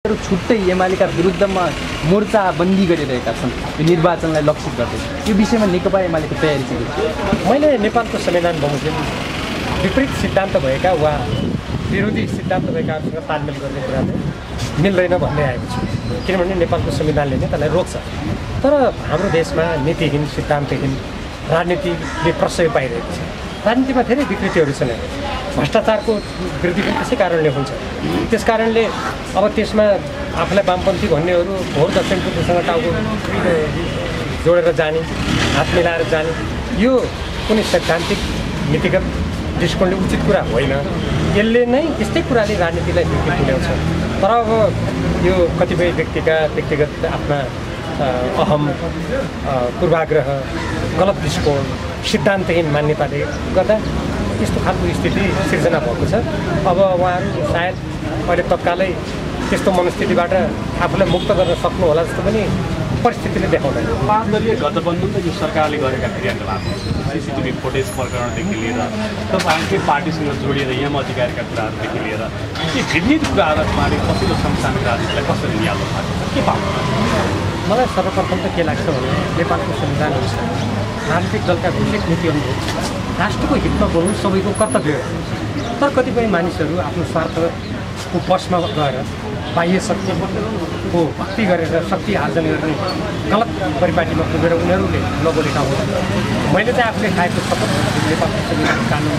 छुट्टै एमालेका विरुद्धमा मोर्चा बन्दी गरिरहेका छन् यो निर्वाचनलाई लक्षित गर्दै। यो विषयमा नेकपा एमालेको तयारी चाहिँ के छ? मैले नेपालको संविधान बमोजिम विपरीत सिद्धान्त भएका वा विरोधी सिद्धान्त भएकाहरूसँग तालमेल गर्ने कुरा चाहिँ मिल्दैन भन्दै आएको छु। किनभने नेपालको संविधानले नै त्यसलाई रोक्छ। तर हाम्रो देशमा नीतिहीन सिद्धान्तहीन राजनीतिले प्रशय पाइरहेको छ। राजनीतिमा धेरै विकृतिहरू छन्। भ्रष्टाचारको वृद्धि पनि त्यसै कारणले हुन्छ। त्यस कारणले अब त्यसमा आफूलाई वामपन्थी भन्नेहरू भोट दक्षिणको त्योसँग टाउको जोडेर जाने, हात मिलाएर जाने, यो कुनै सैद्धान्तिक नीतिगत दृष्टिकोणले उचित कुरा होइन। यसले नै यस्तै कुराले राजनीतिलाई विकृति तुल्याउँछ। तर अब यो कतिपय व्यक्तिगत आफ्ना अहम पूर्वाग्रह, गलत दृष्टिकोण, सिद्धान्तहीन मान्यताले गर्दा यस्तो खालको स्थिति सिर्जना भएको छ। अब उहाँहरू सायद अहिले तत्कालै त्यस्तो मनस्थितिबाट आफूलाई मुक्त गर्न सक्नु होला जस्तो पनि परिस्थितिले देखाउँदैन। पाँचदलीय गठबन्धन त यो सरकारले गरेका क्रियाकलाप सिसिटिभी फुटेज प्रकरणदेखि लिएर तपाईँकै पार्टीसँग जोडिएर यम अधिकारका कुराहरूदेखि लिएर ती विविध कुराहरू उहाँले पछिल्लो संस्थानको राजनीतिलाई कसरी निहाल्नु भएको छ, के पाउनु? मलाई सर्वप्रथम त के लाग्छ भने नेपालको संविधान अनुसार राजनीतिक दलका विशेष नीति अनुरूप राष्ट्रको हितमा बोल्नु सबैको कर्तव्य हो। तर कतिपय मानिसहरू आफ्नो स्वार्थको पक्षमा गएर बाह्य शक्तिको भक्ति गरेर शक्ति आर्जन गर्ने गलत परिपाटीमा पुगेर उनीहरूले नबोलेका हुन्। मैले चाहिँ आफूले खाएको शपथ नेपालको संविधान कानुन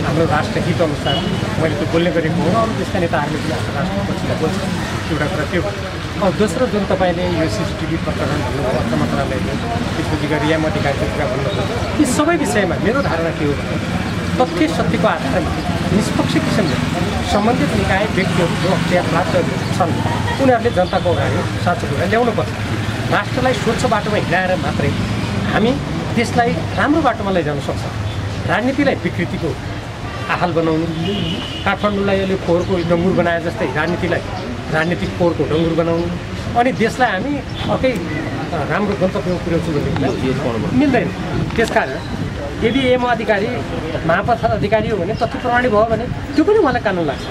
हाम्रो राष्ट्रहित अनुसार मैले त्यो बोल्ने गरेको हो। अरू देशका नेताहरूले पनि आफ्नो राष्ट्रपतिलाई बोल्छ। एउटा कुरा त्यो। अब दोस्रो जुन तपाईँले यो सिसिटिभी प्रकरण भन्नुभयो, अर्थ मन्त्रालयले त्यसपछि गरी यम अधिकारको कुरा भन्नुभयो, यी सबै विषयमा मेरो धारणा के हो भने तथ्य सत्यको आधारमा निष्पक्ष किसिमले सम्बन्धित निकाय व्यक्तिहरू जो अख्तियार प्राप्त छन् उनीहरूले जनताको अगाडि साँचो कुरा ल्याउनुपर्छ। राष्ट्रलाई स्वच्छ बाटोमा हिँडाएर मात्रै हामी देशलाई राम्रो बाटोमा लैजान सक्छौँ। राजनीतिलाई विकृतिको आहाल बनाउनु, काठमाडौँलाई अहिले फोहोरको डङ्गुर बनाए जस्तै राजनीतिलाई राजनीतिक फोहोरको डङ्गुर बनाउनु अनि देशलाई हामी अर्कै राम्रो गन्तव्यमा पुर्याउँछु भन्ने मिल्दैन। त्यसकारण यदि एम अधिकारी महाप्रसाद अधिकारी हो भने तथ्य प्रमाणित भयो भने त्यो पनि उहाँलाई कानुन लाग्छ।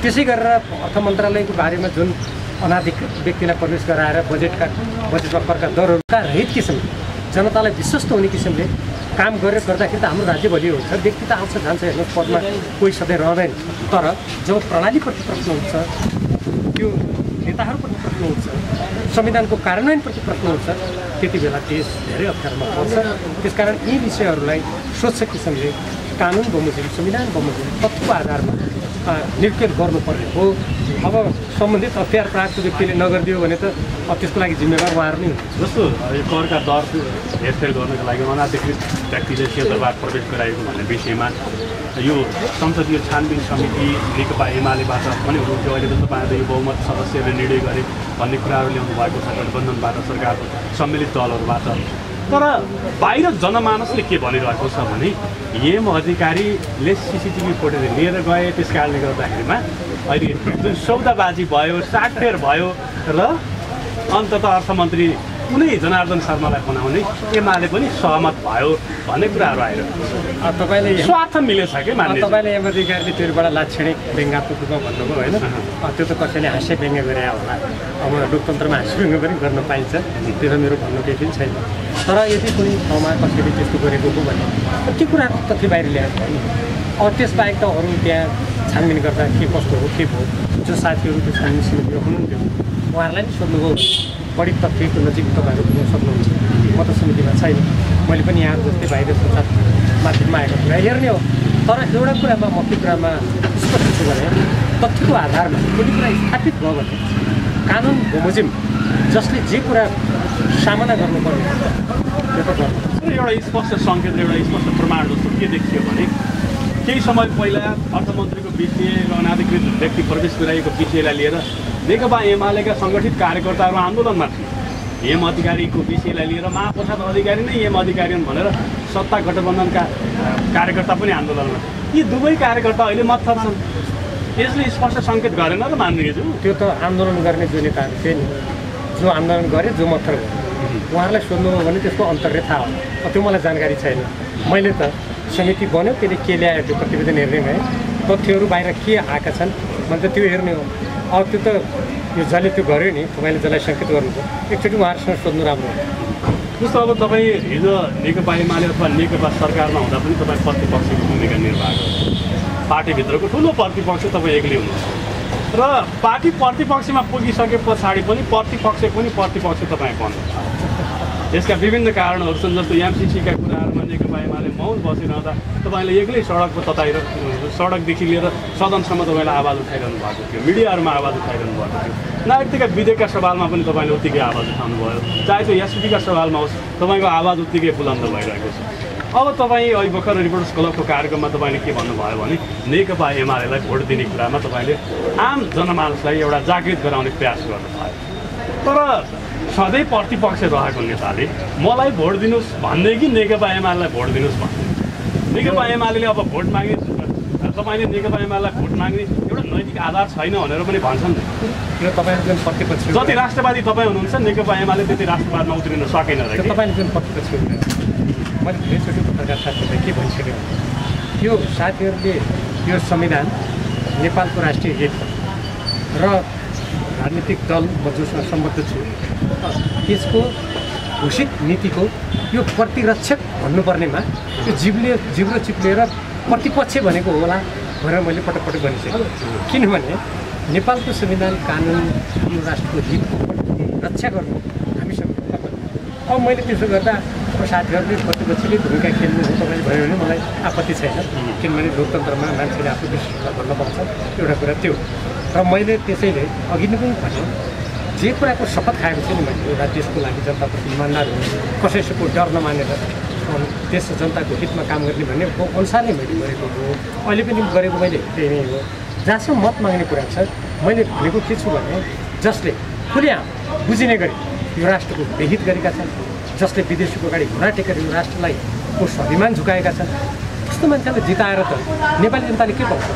त्यसै गरेर अर्थ मन्त्रालयको बारेमा जुन अनाधिकृत व्यक्तिलाई प्रवेश गराएर बजेटमा पर्का दरहरूका रहित किसिमले जनतालाई विश्वस्त हुने किसिमले काम गरेर गर्दाखेरि त हाम्रो राज्य बलियो हुन्छ। व्यक्ति त आउँछ जान्छ, हेर्नुहोस् पदमा कोही सधैँ रहँदैन। तर जब प्रणालीप्रति प्रश्न उठ्छ, त्यो नेताहरूप्रति प्रश्न उठ्छ, संविधानको कार्यान्वयनप्रति प्रश्न उठ्छ, त्यति बेला देश धेरै अप्ठ्यारोमा पर्छ। त्यसकारण यी विषयहरूलाई स्वच्छ किसिमले कानुन बमोजिम, संविधान बमोजिम तथ्यको आधारमा निर्केल गर्नुपर्ने हो। अब सम्बन्धित अख्तियार प्राप्त व्यक्तिले नगरिदियो भने त त्यसको लागि जिम्मेवार उहाँहरू नै हुन्छ। जस्तो यो करका दर हेरफेर गर्नको लागि अनाधिकृत व्यक्तिले क्षेत्रबाट प्रवेश गराएको भन्ने विषयमा यो संसदीय छानबिन समिति नेकपा एमालेबाट पनि हुनुहुन्थ्यो। अहिले त तपाईँहरूले यो बहुमत सदस्यहरूले निर्णय गरे भन्ने कुराहरू ल्याउनु भएको छ गठबन्धनबाट, सरकारको सम्मिलित दलहरूबाट। तर बाहिर जनमानसले के भनिरहेको छ भने एम अधिकारीले सिसिटिभी फुटेज लिएर गए, त्यस कारणले गर्दाखेरिमा अहिले जुन सौदाबाजी भयो, साटफेर भयो र अन्ततः अर्थमन्त्री कुनै जनार्दन शर्मालाई बनाउने एमाले पनि सहमत भयो भन्ने कुराहरू आइरहेको छ। तपाईँले स्वार्थ मिलेछ कि मान्ने? तपाईँले एम अधिकारीले त्योबाट लाक्षणिक व्यङ्गात्मक रूपमा भन्नुभयो होइन? त्यो त कसैले हास्य व्यङ्ग्य गरे होला। अब लोकतन्त्रमा हास्य व्यङ्ग्य पनि गर्न पाइन्छ, त्यो त मेरो भन्नु केही पनि छैन। तर यदि कुनै ठाउँमा कसैले त्यस्तो गरेको हो भने त्यो कुरा तथ्य बाहिर ल्याएको होइन। अब त्यसबाहेक त अरू त्यहाँ छानबिन गर्दा के कस्तो हो के भयो, जो साथीहरू त्यो छानबिन समितिमा हुनुहुन्थ्यो उहाँहरूलाई पनि सोध्नुभयो बढी तथ्यको नजिक तपाईँहरू पुग्न सक्नुहुन्छ। म त समितिमा छैन, मैले पनि यहाँ जस्तै बाहिर संसार माध्यममा आएको कुरा हेर्ने हो। तर एउटा कुरामा म त्यो कुरामा स्पष्ट छु भने तथ्यको आधारमा कुनै कुरा स्थापित भयो भने कानुन बमोजिम जसले जे कुरा सामना गर्नुपर्ने त्यो त गर्नु। एउटा स्पष्ट सङ्केत र एउटा स्पष्ट प्रमाण जस्तो के देखियो भने केही समय पहिला अर्थमन्त्रीको विषय र अनाधिकृत व्यक्ति प्रवेश गराएको विषयलाई लिएर नेकपा एमालेका सङ्गठित कार्यकर्ताहरू आन्दोलनमा थिए। एम अधिकारीको विषयलाई लिएर महाप्रसाद अधिकारी नै एम अधिकारी हुन् भनेर सत्ता गठबन्धनका कार्यकर्ता पनि आन्दोलनमा थिए। यी दुवै कार्यकर्ता अहिले मत्थर छन्। यसले स्पष्ट सङ्केत गरेन र मान्नेछु। त्यो त आन्दोलन गर्ने जो नेताहरू थिए नि, जो आन्दोलन गरे जो मत्थर भयो उहाँहरूलाई सोध्नुभयो भने त्यसको अन्तर्य थाहा हो। त्यो मलाई जानकारी छैन। मैले त समिति बन्यो, त्यसले के ल्यायो त्यो प्रतिवेदन हेर्ने भए, तथ्यहरू बाहिर के आएका छन् भने त त्यो हेर्ने हो। अब त्यो त यो जसले त्यो गर्यो नि तपाईँले जसलाई सङ्केत गर्नुभयो एकचोटि उहाँहरूसँग सोध्नु राम्रो हो। जस्तो अब तपाईँ हिजो नेकपा एमाले अथवा नेकपा सरकारमा हुँदा पनि तपाईँ प्रतिपक्षको भूमिका निर्वाह गर्नु, पार्टीभित्रको ठुलो प्रतिपक्ष तपाईँ एक्लै हुनुहुन्छ र पार्टी प्रतिपक्षमा पुगिसके पछाडि पनि प्रतिपक्ष तपाईँ बन्नु। यसका विभिन्न कारणहरू छन्। जस्तो एमसिसीका कुराहरूमा नेकपा एमाले मौन बसिरहँदा तपाईँले एक्लै सडकको तताएर सडकदेखि लिएर सदनसम्म तपाईँले आवाज उठाइरहनु भएको थियो, मिडियाहरूमा आवाज उठाइरहनु भएको थियो। नागरिकता विधेयकका सवालमा पनि तपाईँले उत्तिकै आवाज उठाउनु भयो, चाहे त्यो एसपिका सवालमा होस् तपाईँको आवाज उत्तिकै बुलन्द भइरहेको छ। अब तपाईँ अहिले भर्खर रिपोर्टर्स क्लबको कार्यक्रममा तपाईँले के भन्नुभयो भने नेकपा एमालेलाई भोट दिने कुरामा तपाईँले आम जनमानसलाई एउटा जागृत गराउने प्रयास गर्नुभयो। तर सधैँ प्रतिपक्ष रहेको नेताले मलाई भोट दिनुहोस् भन्ने कि नेकपा एमालेलाई भोट दिनुहोस् भन्ने? नेकपा एमाले अब भोट माग्ने, तपाईँले नेकपा एमालेलाई भोट माग्ने एउटा नैतिक आधार छैन भनेर पनि भन्छन् नि। यो तपाईँले जुन प्रतिपक्ष जति राष्ट्रवादी तपाईँ हुनुहुन्छ नेकपा एमाले त्यति राष्ट्रवादमा उत्रिन सकेन र तपाईँले जुन प्रतिपक्ष हुनुहुन्छ मैले धेरैचोटि पत्रकार साथीहरूलाई के भनिसकेको यो साथीहरूले यो संविधान नेपालको राष्ट्रिय हित र राजनीतिक दल म जोसँग सम्बद्ध छु त्यसको घोषित नीतिको यो प्रतिरक्षक भन्नुपर्नेमा यो जिब्रो चिप्लिएर प्रतिपक्ष भनेको होला भनेर मैले पटक पटक भनिसकेँ। किनभने नेपालको संविधान कानुन हाम्रो राष्ट्रको हितको रक्षा गर्नु हामीसँग। अब मैले त्यसो गर्दा साथीहरूले प्रतिपक्षले भूमिका खेल्नु हो तपाईँले भन्यो भने मलाई आपत्ति छैन, किनभने लोकतन्त्रमा मान्छेले आफ्नो विश्वास भन्न पर्छ, एउटा कुरा त्यो। र मैले त्यसैले अघि नै पनि भने जे कुराको शपथ खाएको छु नि मैले एउटा देशको लागि जनताप्रति इमान्दार हुने, कसैको डर नमानेर देश जनताको हितमा काम गर्ने भन्ने अनुसार नै मैले गरेको हो। अहिले पनि गरेको मैले त्यही नै हो। जहाँसम्म मत माग्ने कुरा छ मैले भनेको के छु भने जसले खुलेआम बुझिने गरी यो राष्ट्रको बेहित गरेका छन्, जसले विदेशीको अगाडि घुँडा टेकेर यो राष्ट्रलाई को स्वाभिमान झुकाएका छन्, त्यस्तो मान्छेलाई जिताएर त नेपाली जनताले के गर्छ?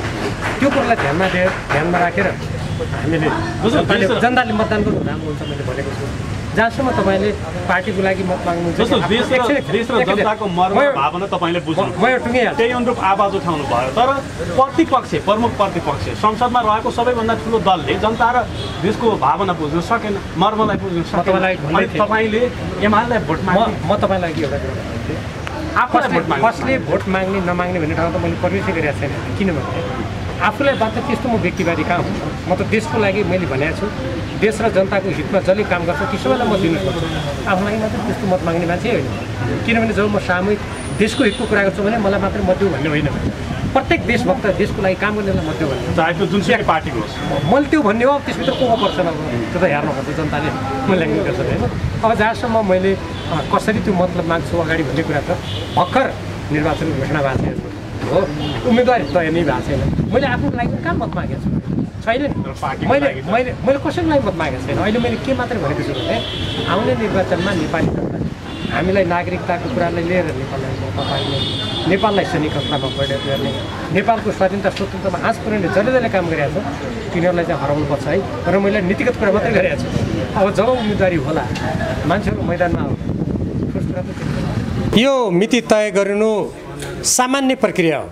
त्यो कुरालाई ध्यानमा राखेर हामीले जनताले मतदान गर्नु राम्रो हुन्छ मैले भनेको छु। जहाँसम्म तपाईँले पार्टीको लागि मत माग्नुहुन्छ देश र जनताको मर्म भावना तपाईँले बुझ्नु, त्यही अनुरूप आवाज उठाउनु भयो। तर प्रतिपक्ष, प्रमुख प्रतिपक्ष संसदमा रहेको सबैभन्दा ठुलो दलले जनता र देशको भावना बुझ्न सकेन, मर्मलाई बुझ्न सकेन। तपाईँले एमालेलाई भोट माग्नु, म तपाईँलाई एउटा कुरा भन्छु, कसले भोट माग्ने नमाग्ने भन्ने ठाउँमा त मैले प्रवेशै गरेको छैन। किनभने आफूलाई बात त्यस्तो म व्यक्तिवादी कहाँ हुँ? म त देशको लागि मैले भनेको छु, देश र जनताको हितमा जसले काम गर्छ ती सबैलाई मत दिनु सक्छु। आफ्नो लागि मात्रै त्यस्तो मत माग्ने मान्छे होइन। किनभने जब म सामूहिक देशको हितको कुरा गर्छु भने मलाई मात्रै मत दिउँ भन्ने होइन, प्रत्येक देशभक्त देशको लागि काम गर्नेलाई मत दिउँ भन्ने, चाहे त्यो जुनसुकै पार्टीको होस्। मैले त्यो भन्ने हो। त्यसभित्र को पर्छ अब त्यो त हेर्नुपर्छ जनताले, मलाई गर्छ होइन। अब जहाँसम्म मैले कसरी त्यो मतलब माग्छु अगाडि भन्ने कुरा त भर्खर निर्वाचन घोषणा भएको छ हो, उम्मेदवारी तय नै भएको छैन। मैले आफ्नो लागि कहाँ मत मागेको छु छैन नि। मैले कसैको लागि मत मागेको छैन। अहिले मैले के मात्रै भनेको छु भने आउने निर्वाचनमा नेपाली जनता हामीलाई नागरिकताको कुरालाई लिएर नेपाललाई मौका पाइने, नेपाललाई सैनिक अवस्थामा परिणत गर्ने, नेपालको स्वाधीनता स्वतन्त्रमा आँच पुर्याउने जसले काम गरिरहेको छ तिनीहरूलाई चाहिँ हराउनुपर्छ है। र मैले नीतिगत कुरा मात्रै गरेको छु। अब जब उम्मेदवारी होला मान्छेहरू मैदानमा आउँछ। यो मिति तय गरिनु सामान्य प्रक्रिया हो,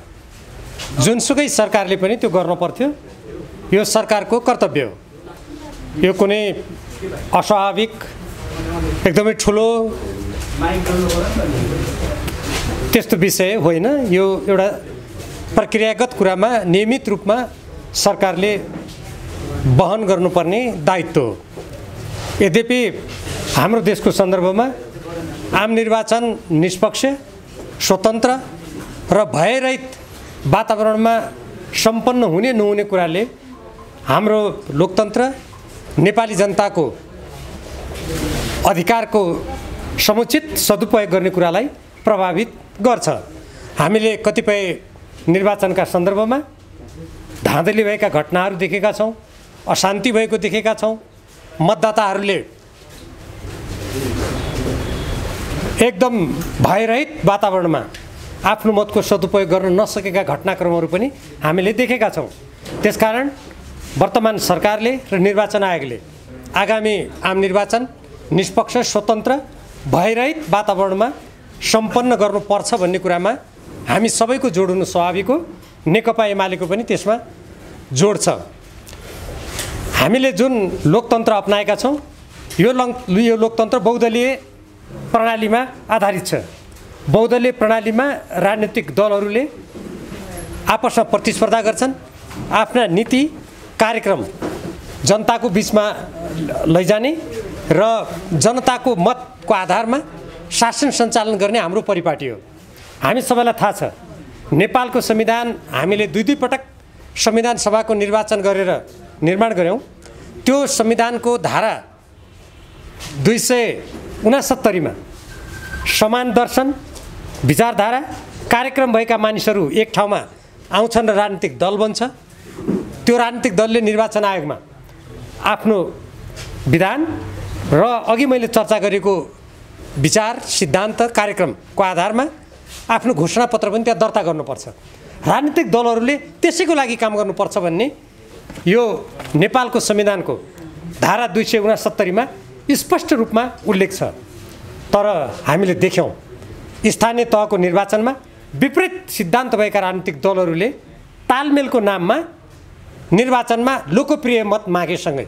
जुनसुकै सरकारले पनि त्यो गर्नु पर्थ्यो। यो सरकारको कर्तव्य हो। यो कुनै अस्वाभाविक एकदमै ठुलो त्यस्तो विषय होइन। यो एउटा प्रक्रियागत कुरामा नियमित रूपमा सरकारले वहन गर्नुपर्ने दायित्व हो। यद्यपि हाम्रो देशको सन्दर्भमा आम निर्वाचन निष्पक्ष, स्वतन्त्र र भयरहित वातावरणमा सम्पन्न हुने नहुने कुराले हाम्रो लोकतन्त्र, नेपाली जनताको अधिकारको समुचित सदुपयोग गर्ने कुरालाई प्रभावित गर्छ। हामीले कतिपय निर्वाचनका सन्दर्भमा धाँधली भएका घटनाहरू देखेका छौँ, अशान्ति भएको देखेका छौँ। मतदाताहरूले एकदम भयरहित वातावरणमा आफ्नो मतको सदुपयोग गर्न नसकेका घटनाक्रमहरू पनि हामीले देखेका छौँ। त्यसकारण वर्तमान सरकारले र निर्वाचन आयोगले आगामी आम निर्वाचन निष्पक्ष, स्वतन्त्र, भयरहित वातावरणमा सम्पन्न गर्नुपर्छ भन्ने कुरामा हामी सबैको जोड हुनु स्वाभाविक हो। नेकपा एमालेको पनि त्यसमा जोड छ। हामीले जुन लोकतन्त्र अपनाएका छौँ यो लोकतन्त्र बहुदलीय प्रणालीमा आधारित छ। बहुदलीय प्रणालीमा राजनीतिक दलहरूले आपसमा प्रतिस्पर्धा गर्छन्, आफ्ना नीति कार्यक्रम जनताको बिचमा लैजाने र जनताको मतको आधारमा शासन सञ्चालन गर्ने हाम्रो परिपाटी हो। हामी सबैलाई थाहा छ नेपालको संविधान हामीले दुई पटक संविधान सभाको निर्वाचन गरेर निर्माण गऱ्यौँ। त्यो संविधानको धारा 269 मा समान दर्शन विचारधारा कार्यक्रम भएका मानिसहरू एक ठाउँमा आउँछन् र राजनीतिक दल बन्छ। त्यो राजनीतिक दलले निर्वाचन आयोगमा आफ्नो विधान र अघि मैले चर्चा गरेको विचार सिद्धान्त कार्यक्रमको आधारमा आफ्नो घोषणापत्र पनि त्यहाँ दर्ता गर्नुपर्छ। राजनीतिक दलहरूले त्यसैको लागि काम गर्नुपर्छ भन्ने यो नेपालको संविधानको धारा 269 मा स्पष्ट रूपमा उल्लेख छ। तर हामीले देख्यौँ स्थानीय तहको निर्वाचनमा विपरीत सिद्धान्त भएका राजनीतिक दलहरूले तालमेलको नाममा निर्वाचनमा लोकप्रिय मत मागेसँगै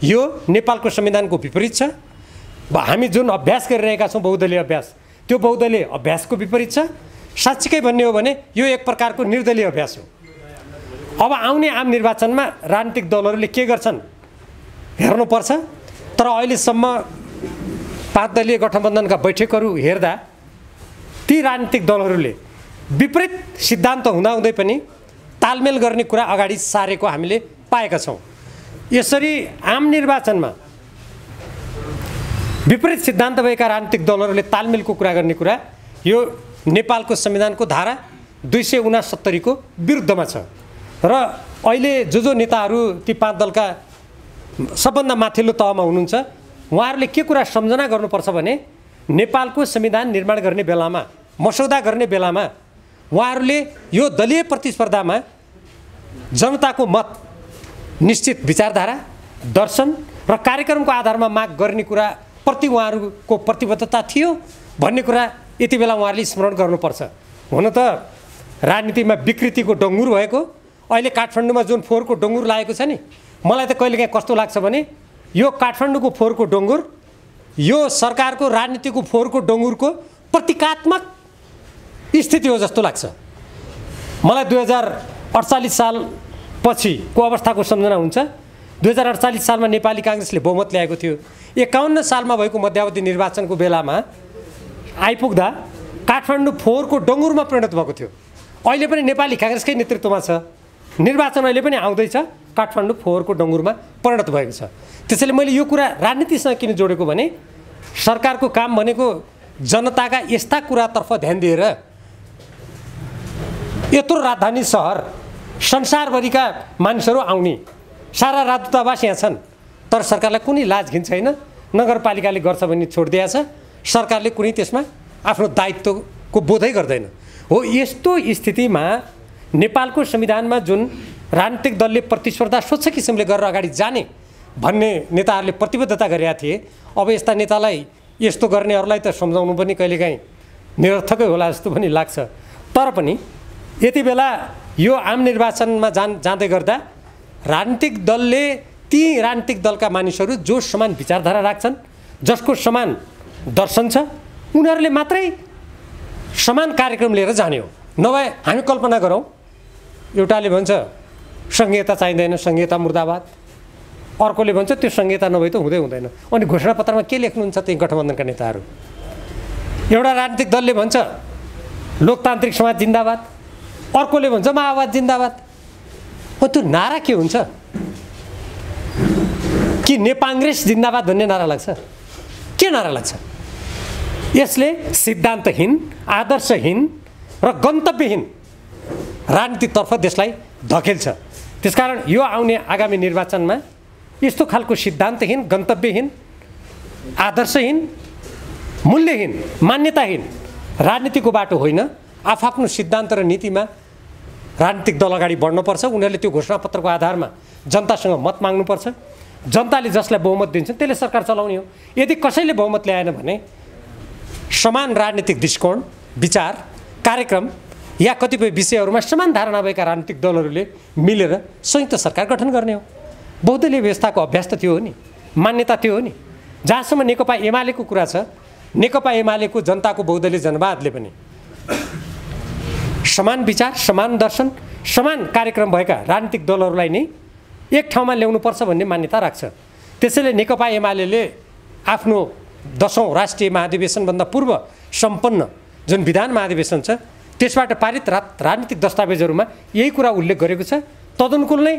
यो नेपालको संविधानको विपरीत छ। हामी जुन अभ्यास गरिरहेका छौँ बहुदलीय अभ्यास, त्यो बहुदलीय अभ्यासको विपरीत छ। साँच्चीकै भन्ने हो भने यो एक प्रकारको निर्दलीय अभ्यास हो। अब आउने आम निर्वाचनमा राजनीतिक दलहरूले के गर्छन् हेर्नुपर्छ। तर अहिलेसम्म 5 दलीय गठबन्धनका बैठकहरू हेर्दा ती राजनीतिक दलहरूले विपरीत सिद्धान्त हुँदाहुँदै पनि तालमेल गर्ने कुरा अगाडि सारेको हामीले पाएका छौँ। यसरी आम निर्वाचनमा विपरीत सिद्धान्त भएका राजनीतिक दलहरूले तालमेलको कुरा गर्ने कुरा यो नेपालको संविधानको धारा 269 को विरुद्धमा छ। र अहिले जो नेताहरू ती 5 दलका सबभन्दा माथिल्लो तहमा हुनुहुन्छ उहाँहरूले के कुरा सम्झना गर्नुपर्छ भने नेपालको संविधान निर्माण गर्ने बेलामा मसौदा गर्ने बेलामा उहाँहरूले यो दलीय प्रतिस्पर्धामा जनताको मत निश्चित विचारधारा दर्शन र कार्यक्रमको आधारमा माग गर्ने कुरा प्रति उहाँहरूको प्रतिबद्धता थियो भन्ने कुरा यति बेला उहाँहरूले स्मरण गर्नुपर्छ। हुन त राजनीतिमा विकृतिको डङ्गुर भएको अहिले काठमाडौँमा जुन फोहोरको डङ्गुर लागेको छ नि, मलाई त कहिलेकाहीँ कस्तो लाग्छ भने यो काठमाडौँको फोहोरको डङ्गुर यो सरकारको राजनीतिको फोहोरको डङ्गुरको प्रतीकात्मक स्थिति हो जस्तो लाग्छ। मलाई 2048 साल पछिको अवस्थाको सम्झना हुन्छ। 2048 सालमा नेपाली काङ्ग्रेसले बहुमत ल्याएको थियो। 51 सालमा भएको मध्यावधि निर्वाचनको बेलामा आइपुग्दा काठमाडौँ फोहोरको डङ्गुरमा परिणत भएको थियो। अहिले पनि नेपाली काङ्ग्रेसकै नेतृत्वमा छ। निर्वाचन अहिले पनि आउँदैछ, काठमाडौँ फोहोरको डङ्गुरमा परिणत भएको छ। त्यसैले मैले यो कुरा राजनीतिसँग किन जोडेको भने सरकारको काम भनेको जनताका यस्ता कुरातर्फ ध्यान दिएर यत्रो राजधानी सहर संसारभरिका मानिसहरू आउने सारा राजदूतावास यहाँ छन्, तर सरकारलाई कुनै लाज घिन छैन। नगरपालिकाले गर्छ भन्ने छोडिदिएको छ, सरकारले कुनै त्यसमा आफ्नो दायित्वको बोधै गर्दैन। हो यस्तो स्थितिमा नेपालको संविधानमा जुन राजनीतिक दलले प्रतिस्पर्धा स्वच्छ किसिमले गरेर अगाडि जाने भन्ने नेताहरूले प्रतिबद्धता गरेका थिए, अब यस्ता नेतालाई यस्तो गर्नेहरूलाई त सम्झाउनु पनि कहिलेकाहीँ निरर्थकै होला जस्तो पनि लाग्छ। तर पनि यति बेला यो आम निर्वाचनमा जाँदै गर्दा राजनीतिक दलले ती राजनीतिक दलका मानिसहरू जो समान विचारधारा राख्छन्, जसको समान दर्शन छ, उनीहरूले मात्रै समान कार्यक्रम लिएर जाने हो। नभए हामी कल्पना गरौँ, एउटाले भन्छ संहिता चाहिँदैन, संहिता मुर्दाबाद, अर्कोले भन्छ त्यो संहिता नभए त हुँदै हुँदैन। अनि घोषणापत्रमा के लेख्नुहुन्छ त्यही गठबन्धनका नेताहरू? एउटा राजनीतिक दलले भन्छ लोकतान्त्रिक समाज जिन्दाबाद, अर्कोले भन्छ माओवाद जिन्दाबाद। हो त्यो नारा के हुन्छ? कि नेपाङ्ग्रेस जिन्दाबाद भन्ने नारा लाग्छ? के नारा लाग्छ? यसले सिद्धान्तहीन, आदर्शहीन र गन्तव्यहीन राजनीतितर्फ देशलाई धकेल्छ। त्यसकारण यो आउने आगामी निर्वाचनमा यस्तो खालको सिद्धान्तहीन, गन्तव्यहीन, आदर्शहीन, मूल्यहीन, मान्यताहीन राजनीतिको बाटो होइन। आफ्नो सिद्धान्त र नीतिमा राजनीतिक दल अगाडि बढ्नुपर्छ। उनीहरूले त्यो घोषणापत्रको आधारमा जनतासँग मत माग्नुपर्छ। जनताले जसलाई बहुमत दिन्छ त्यसले सरकार चलाउने हो। यदि कसैले बहुमत ल्याएन भने समान राजनीतिक दृष्टिकोण, विचार, कार्यक्रम या कतिपय विषयहरूमा समान धारणा भएका राजनीतिक दलहरूले मिलेर संयुक्त सरकार गठन गर्ने हो। बहुदलीय व्यवस्थाको अभ्यास त त्यो हो नि, मान्यता त्यो हो नि। जहाँसम्म नेकपा एमालेको कुरा छ, नेकपा एमालेको जनताको बहुदलीय जनवादले पनि समान विचार, समान दर्शन, समान कार्यक्रम भएका राजनीतिक दलहरूलाई नै एक ठाउँमा ल्याउनुपर्छ भन्ने मान्यता राख्छ। त्यसैले नेकपा एमाले आफ्नो 10औं राष्ट्रिय महाधिवेशनभन्दा पूर्व सम्पन्न जुन विधान महाधिवेशन छ त्यसबाट पारित राजनीतिक दस्तावेजहरूमा यही कुरा उल्लेख गरेको छ। तदनुकूल नै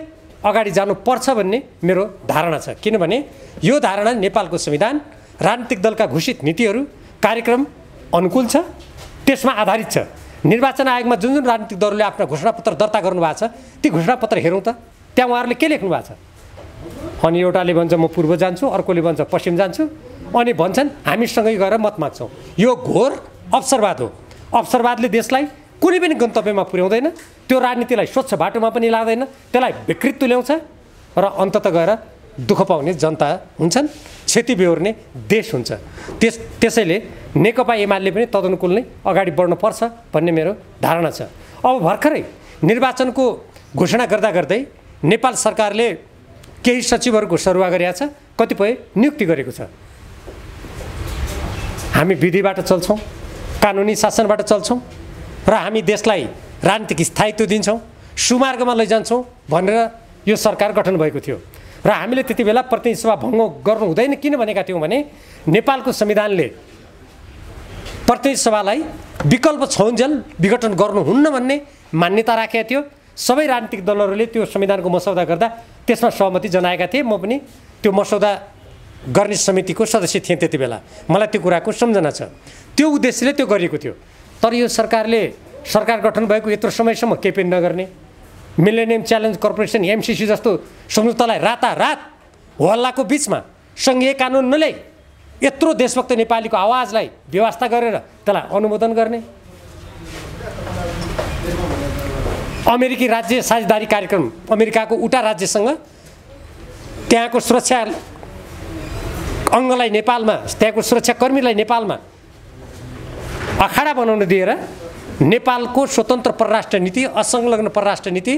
अगाडि जानुपर्छ भन्ने मेरो धारणा छ। किनभने यो धारणा नेपालको संविधान, राजनीतिक दलका घोषित नीतिहरू, कार्यक्रम अनुकूल छ, त्यसमा आधारित छ। निर्वाचन आयोगमा जुन जुन राजनीतिक दलहरूले आफ्ना घोषणापत्र दर्ता गर्नुभएको छ ती घोषणापत्र हेरौँ त, त्यहाँ उहाँहरूले के लेख्नु भएको छ। अनि एउटाले भन्छ म पूर्व जान्छु, अर्कोले भन्छ पश्चिम जान्छु, अनि भन्छन् हामीसँगै गएर मत माग्छौँ। यो घोर अवसरवाद हो। अवसरवादले देशलाई कुनै पनि गन्तव्यमा पुर्याउँदैन, त्यो राजनीतिलाई स्वच्छ बाटोमा पनि लाँदैन, त्यसलाई विकृत तुल्याउँछ र अन्ततः गएर दुःख पाउने जनता हुन्छन्, क्षति बेहोर्ने देश हुन्छ। त्यसैले नेकपा एमाले पनि तदनुकूल नै अगाडि बढ्नुपर्छ भन्ने मेरो धारणा छ। अब भर्खरै निर्वाचनको घोषणा गर्दा गर्दै नेपाल सरकारले केही सचिवहरूको सरुवा गरेका छ, कतिपय नियुक्ति गरेको छ। हामी विधिबाट चल्छौँ, कानुनी शासनबाट चल्छौँ र हामी देशलाई राजनीतिक स्थायित्व दिन्छौँ, सुमार्गमा लैजान्छौँ भनेर यो सरकार गठन भएको थियो र हामीले त्यति बेला प्रतिनिधि सभा भङ्ग गर्नु हुँदैन किन भनेका थियौँ भने नेपालको संविधानले प्रतिनिधि सभालाई विकल्प छौन्जेल विघटन गर्नुहुन्न भन्ने मान्यता राखेका थियो। सबै राजनीतिक दलहरूले त्यो संविधानको मसौदा गर्दा त्यसमा सहमति जनाएका थिए। म पनि त्यो मसौदा गर्ने समितिको सदस्य थिएँ त्यति बेला, मलाई त्यो कुराको सम्झना छ। त्यो उद्देश्यले त्यो गरिएको थियो। तर यो सरकारले सरकार गठन भएको यत्रो समयसम्म केही पनि नगर्ने, मिलेनियम च्यालेन्ज कर्पोरेसन एमसिसी जस्तो सम्झौतालाई रातारात हल्लाको बिचमा सङ्घीय कानुन नल्याई यत्रो देशभक्त नेपालीको आवाजलाई व्यवस्था गरेर त्यसलाई अनुमोदन गर्ने, अमेरिकी राज्य साझेदारी कार्यक्रम, अमेरिकाको उटा राज्यसँग त्यहाँको सुरक्षा अङ्गलाई नेपालमा, त्यहाँको सुरक्षाकर्मीलाई नेपालमा अखाडा बनाउन दिएर नेपालको स्वतन्त्र परराष्ट्र नीति, असंलग्न परराष्ट्र नीति,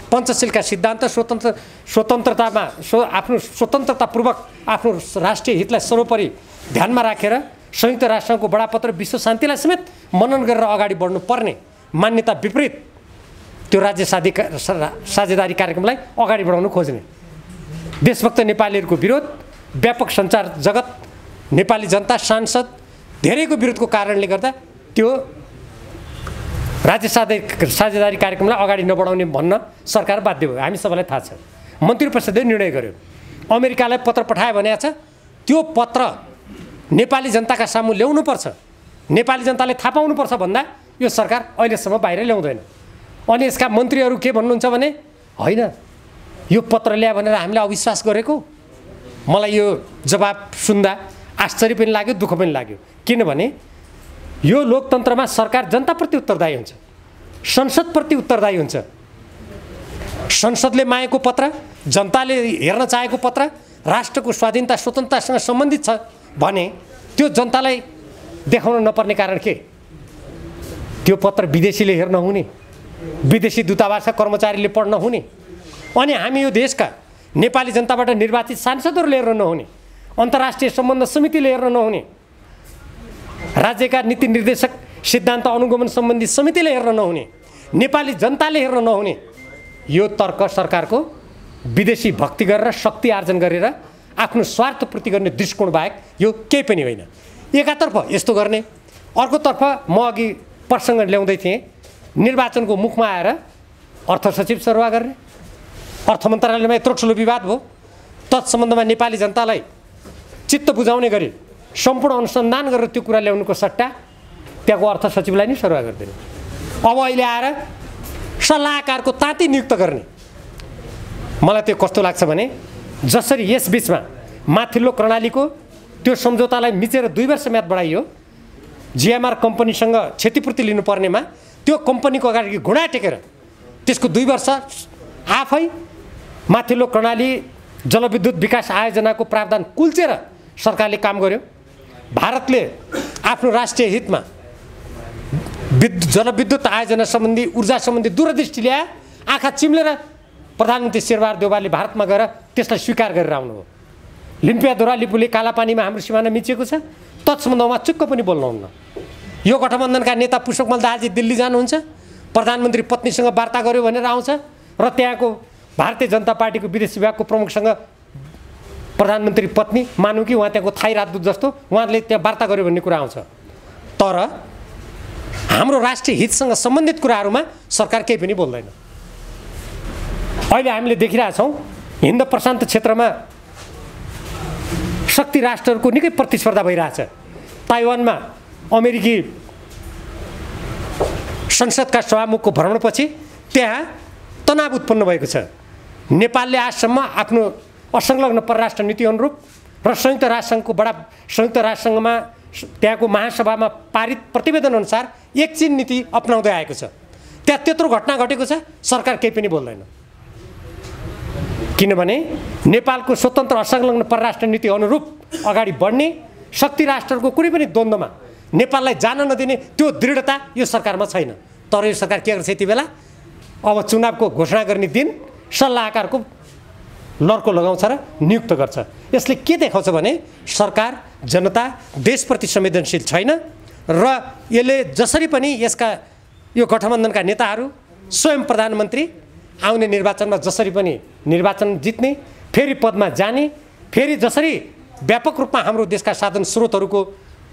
पञ्चशीलका सिद्धान्त, स्वतन्त्रतामा आफ्नो स्वतन्त्रतापूर्वक आफ्नो राष्ट्रिय हितलाई सर्वोपरि ध्यानमा राखेर संयुक्त राष्ट्रको बडापत्र, विश्व शान्तिलाई समेत मनन गरेर अगाडि बढ्नुपर्ने मान्यता विपरीत त्यो राज्य साझेदारी कार्यक्रमलाई अगाडि बढाउन खोज्ने देशभक्त नेपालीहरूको विरोध, व्यापक सञ्चार जगत, नेपाली जनता, सांसद धेरैको विरोधको कारणले गर्दा त्यो राज्य साझेदारी कार्यक्रमलाई अगाडि नबढाउने भन्न सरकार बाध्य भयो। हामी सबैलाई थाहा छ। मन्त्री परिषदले निर्णय गर्यो, अमेरिकालाई पत्र पठायो भनेको छ, त्यो पत्र नेपाली जनताका सामु ल्याउनुपर्छ, नेपाली जनताले थाहा पाउनुपर्छ भन्दा यो सरकार अहिलेसम्म बाहिर ल्याउँदैन। अनि यसका मन्त्रीहरू के भन्नुहुन्छ भने होइन यो पत्र ल्यायो भनेर हामीले अविश्वास गरेको। मलाई यो जवाब सुन्दा आश्चर्य पनि लाग्यो, दुःख पनि लाग्यो। किनभने यो लोकतन्त्रमा सरकार जनताप्रति उत्तरदायी हुन्छ, संसदप्रति उत्तरदायी हुन्छ। संसदले मागेको पत्र, जनताले हेर्न चाहेको पत्र राष्ट्रको स्वाधीनता स्वतन्त्रतासँग सम्बन्धित छ भने त्यो जनतालाई देखाउन नपर्ने कारण के? त्यो पत्र विदेशीले हेर्न हुने, विदेशी दूतावासका कर्मचारीले पढ्न हुने, अनि हामी यो देशका नेपाली जनताबाट निर्वाचित सांसदहरूले हेर्न नहुने, अन्तर्राष्ट्रिय सम्बन्ध समितिले हेर्न नहुने, राज्यका नीति निर्देशक सिद्धान्त अनुगमन सम्बन्धी समितिले हेर्न नहुने, नेपाली जनताले हेर्न नहुने यो तर्क सरकारको विदेशी भक्ति गरेर शक्ति आर्जन गरेर आफ्नो स्वार्थ पूर्ति गर्ने दृष्टिकोण बाहेक यो केही पनि होइन। एकातर्फ यस्तो गर्ने, अर्कोतर्फ म अघि प्रसङ्ग ल्याउँदै थिएँ, निर्वाचनको मुखमा आएर अर्थ सचिव सरुवा गर्ने, अर्थ मन्त्रालयमा यत्रो ठुलो विवाद भयो, तत्सम्बन्धमा नेपाली जनतालाई चित्त बुझाउने गरी सम्पूर्ण अनुसन्धान गरेर त्यो कुरा ल्याउनुको सट्टा त्यहाँको अर्थ सचिवलाई नै सरुवा गरिदिने। अब अहिले आएर सल्लाहकारको ताती नियुक्त गर्ने। मलाई त्यो कस्तो लाग्छ भने जसरी यस बिचमा माथिल्लो कर्णालीको त्यो सम्झौतालाई मिचेर 2 वर्ष म्याद बढाइयो, जिएमआर कम्पनीसँग क्षतिपूर्ति लिनुपर्नेमा त्यो कम्पनीको अगाडि घुँडा टेकेर त्यसको 2 वर्ष आफै माथिल्लो कर्णाली जलविद्युत विकास आयोजनाको प्रावधान कुल्चेर सरकारले काम गर्यो। भारतले आफ्नो राष्ट्रिय हितमा जलविद्युत आयोजना सम्बन्धी, ऊर्जा सम्बन्धी दूरदृष्टि ल्याए, आँखा चिम्लेर प्रधानमन्त्री शेरबहादुर देउवाले भारतमा गएर त्यसलाई स्वीकार गरेर आउनु हो। लिम्पियाधुरा लिपुले कालापानीमा हाम्रो सिमाना मिचिएको छ, तत्सम्बन्धमा चुक्क पनि बोल्नुहुन्न। यो गठबन्धनका नेता पुष्पकमल दाहालजी दिल्ली जानुहुन्छ, प्रधानमन्त्री पत्नीसँग वार्ता गर्यो भनेर आउँछ र त्यहाँको भारतीय जनता पार्टीको विदेश विभागको प्रमुखसँग प्रधानमन्त्री पत्नी मानौँ कि उहाँ त्यहाँको थाई राजदूत जस्तो उहाँले त्यहाँ वार्ता गर्यो भन्ने कुरा आउँछ। तर हाम्रो राष्ट्रिय हितसँग सम्बन्धित कुराहरूमा सरकार केही पनि बोल्दैन। अहिले हामीले देखिरहेछौँ हिन्द प्रशान्त क्षेत्रमा शक्ति राष्ट्रहरूको निकै प्रतिस्पर्धा भइरहेछ। ताइवानमा अमेरिकी संसदका सभामुखको भ्रमणपछि त्यहाँ तनाव उत्पन्न भएको छ। नेपालले आजसम्म आफ्नो असंलग्न परराष्ट्र नीति अनुरूप र संयुक्त राष्ट्रसङ्घमा त्यहाँको महासभामा पारित प्रतिवेदन अनुसार एकचिन नीति अपनाउँदै आएको छ। त्यहाँ त्यत्रो घटना घटेको छ, सरकार केही पनि बोल्दैन। किनभने नेपालको स्वतन्त्र असंलग्न परराष्ट्र नीति अनुरूप अगाडि बढ्ने, शक्ति राष्ट्रहरूको कुनै पनि द्वन्द्वमा नेपाललाई जान नदिने त्यो दृढता यो सरकारमा छैन। तर यो सरकार के गर्छ यति बेला? अब चुनावको घोषणा गर्ने दिन सल्लाहकारको लर्को लगाउँछ र नियुक्त गर्छ। यसले के देखाउँछ भने सरकार जनता देशप्रति संवेदनशील छैन र यसले जसरी पनि यसका यो गठबन्धनका नेताहरू स्वयं प्रधानमन्त्री आउने निर्वाचनमा जसरी पनि निर्वाचन जित्ने, फेरि पदमा जाने, फेरि जसरी व्यापक रूपमा हाम्रो देशका साधन स्रोतहरूको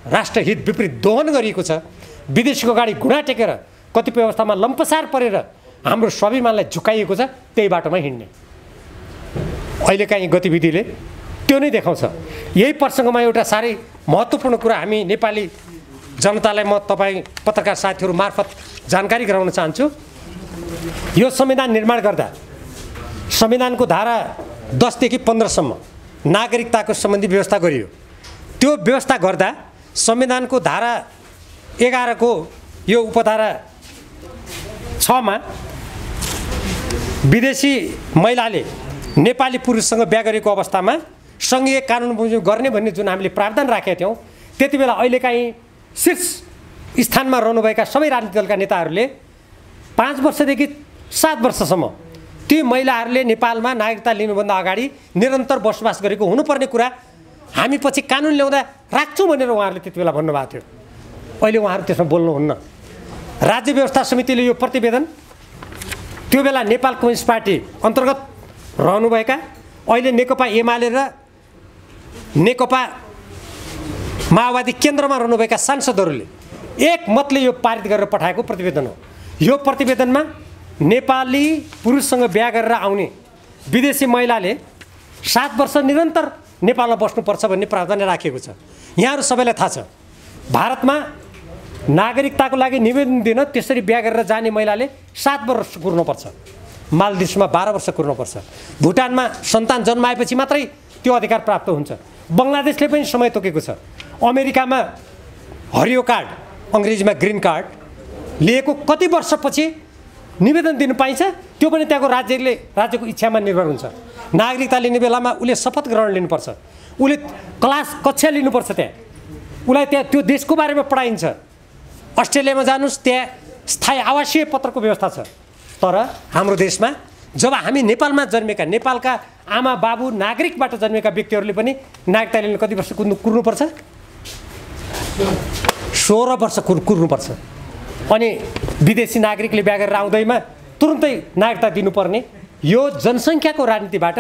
राष्ट्रहित विपरीत दोहन गरिएको छ, विदेशीको गाडी घुँडा टेकेर कतिपय अवस्थामा लम्पसार परेर हाम्रो स्वाभिमानलाई झुकाइएको छ, त्यही बाटोमा हिँड्ने अहिलेका यी गतिविधिले त्यो नै देखाउँछ। यही प्रसङ्गमा एउटा साह्रै महत्त्वपूर्ण कुरा हामी नेपाली जनतालाई म तपाईँ पत्रकार साथीहरू मार्फत जानकारी गराउन चाहन्छु। यो संविधान निर्माण गर्दा संविधानको धारा 10 देखि 15 सम्म नागरिकताको सम्बन्धी व्यवस्था गरियो। त्यो व्यवस्था गर्दा संविधानको धारा 11 को यो उपधारा 6 मा विदेशी महिलाले नेपाली पुरुषसँग बिहा गरेको अवस्थामा सङ्घीय कानुन बमोजिम गर्ने भन्ने जुन हामीले प्रावधान राखेका थियौँ, त्यति बेला अहिलेका शीर्ष स्थानमा रहनुभएका सबै राजनीतिक दलका नेताहरूले 5 वर्षदेखि 7 वर्षसम्म ती महिलाहरूले नेपालमा नागरिकता लिनुभन्दा अगाडि निरन्तर बसोबास गरेको हुनुपर्ने कुरा हामी पछि कानुन ल्याउँदा राख्छौँ भनेर उहाँहरूले त्यति बेला भन्नुभएको थियो। अहिले उहाँहरू त्यसमा बोल्नुहुन्न। राज्य व्यवस्था समितिले यो प्रतिवेदन त्यो बेला नेपाल कम्युनिस्ट पार्टी अन्तर्गत रहनुभएका अहिले नेकपा एमाले र नेकपा माओवादी केन्द्रमा रहनुभएका सांसदहरूले एक मतले यो पारित गरेर पठाएको प्रतिवेदन हो। यो प्रतिवेदनमा नेपाली पुरुषसँग बिहा गरेर आउने विदेशी महिलाले 7 वर्ष निरन्तर नेपालमा बस्नुपर्छ भन्ने प्रावधान राखिएको छ। यहाँहरू सबैलाई थाहा छ भारतमा नागरिकताको लागि निवेदन दिन त्यसरी बिहा गरेर जाने महिलाले 7 वर्ष कुर्नुपर्छ, मालदिभ्समा 12 वर्ष कुर्नुपर्छ, भुटानमा सन्तान जन्माएपछि मात्रै त्यो अधिकार प्राप्त हुन्छ, बङ्गलादेशले पनि समय तोकेको छ, अमेरिकामा हरियो कार्ड अङ्ग्रेजीमा ग्रिन कार्ड लिएको कति वर्षपछि निवेदन दिनु पाइन्छ, त्यो पनि त्यहाँको राज्यको इच्छामा निर्भर हुन्छ। नागरिकता लिने बेलामा उसले शपथ ग्रहण लिनुपर्छ, उसले कक्षा लिनुपर्छ, त्यहाँ उसलाई त्यहाँ त्यो देशको बारेमा पढाइन्छ। अस्ट्रेलियामा जानुस् त्यहाँ स्थायी आवासीय पत्रको व्यवस्था छ। तर हाम्रो देशमा जब हामी नेपालमा जन्मेका नेपालका आमा बाबु नागरिकबाट जन्मेका व्यक्तिहरूले पनि नागरिकता लिन कति वर्ष कुर्नुपर्छ? 16 वर्ष कुर्नुपर्छ। अनि विदेशी नागरिकले बिहा गरेर आउँदैमा तुरुन्तै नागरिकता दिनुपर्ने यो जनसङ्ख्याको राजनीतिबाट